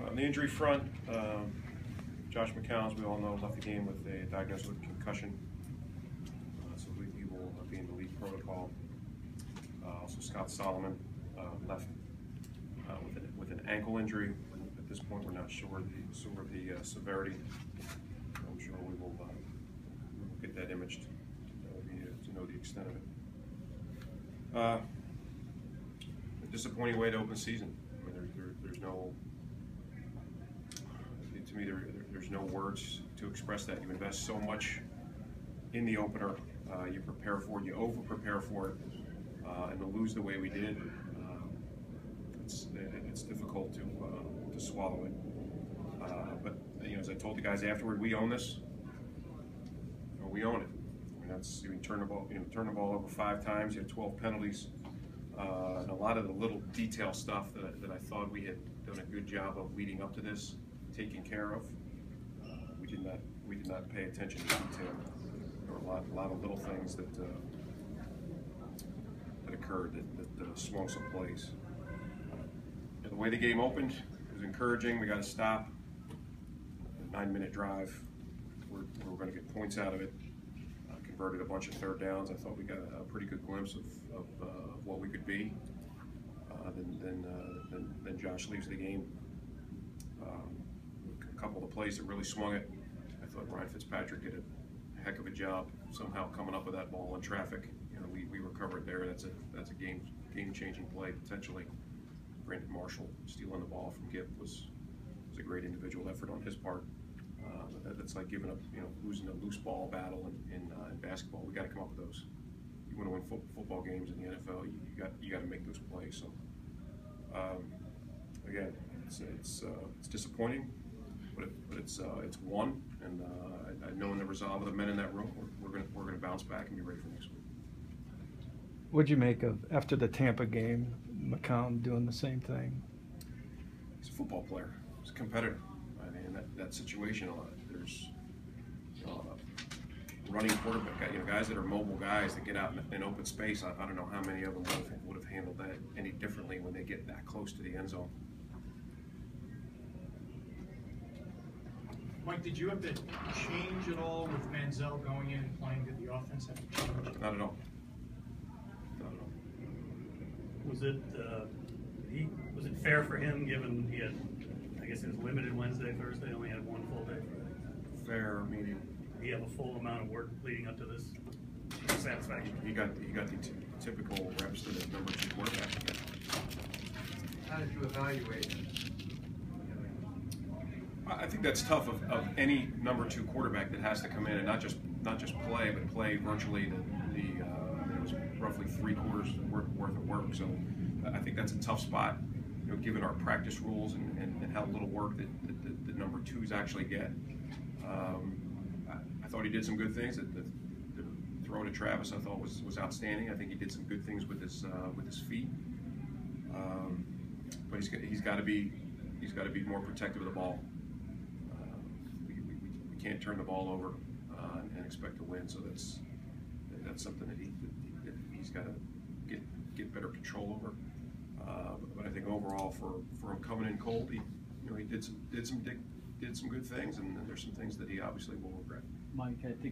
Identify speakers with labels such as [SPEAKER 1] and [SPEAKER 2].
[SPEAKER 1] On the injury front, Josh McCown, as we all know, left the game with a diagnosis with concussion, so he will be in the league protocol. Also, Scott Solomon left with an ankle injury. At this point, we're not sure the severity. I'm sure we will get that imaged to know the extent of it. A disappointing way to open the season. I mean, there's no. To me, there's no words to express that. You invest so much in the opener, you prepare for it, you over-prepare for it, and to lose the way we did, it's difficult to swallow it. But as I told the guys afterward, we own this. We own it. I mean, that's you turn the ball over 5 times. You had 12 penalties, and a lot of the little detail stuff that I thought we had done a good job of leading up to this. Taken care of. We did not pay attention to detail. There were a lot of little things that occurred that swung some plays. The way the game opened was encouraging. We got to stop. A 9-minute drive. We're going to get points out of it. Converted a bunch of third downs. I thought we got a pretty good glimpse of what we could be. Then Josh leaves the game. A couple of the plays that really swung it. I thought Ryan Fitzpatrick did a heck of a job somehow coming up with that ball in traffic. We recovered there. That's a game-changing play potentially. Brandon Marshall stealing the ball from Gibb was a great individual effort on his part. That's like giving up, losing a loose ball battle in basketball. We got to come up with those. You want to win football games in the NFL, you got to make those plays. So again, it's disappointing. But it's won, and I know in the resolve of the men in that room, we're gonna bounce back and be ready for next week.
[SPEAKER 2] What'd you make of after the Tampa game, McCown doing the same thing?
[SPEAKER 1] He's a football player. He's a competitor. I mean, that situation, there's running quarterback, guys that are mobile guys that get out in open space. I don't know how many of them would have handled that any differently when they get that close to the end zone.
[SPEAKER 3] Mike, did you have to change at all with Manziel going in and playing? Did the offense have to change?
[SPEAKER 1] Not at all. Not at all.
[SPEAKER 4] Was it fair for him, given he had, I guess it was limited Wednesday, Thursday, only had 1 full day?
[SPEAKER 1] Fair meaning.
[SPEAKER 4] Did he have a full amount of work leading up to this? Satisfaction.
[SPEAKER 1] He got the typical reps that a number 2 quarterback.
[SPEAKER 5] How did you evaluate him?
[SPEAKER 1] I think that's tough of any number 2 quarterback that has to come in and not just play, but play virtually it was roughly 3 quarters worth of work. So I think that's a tough spot, given our practice rules and how little work that the number 2s actually get. I thought he did some good things. The throw to Travis I thought was outstanding. I think he did some good things with his feet. But he's got to be more protective of the ball. We can't turn the ball over and expect to win. So that's something that he's got to get better control over. But I think overall, for him coming in cold, he did some good things, and there's some things that he obviously will regret.
[SPEAKER 2] Mike, I think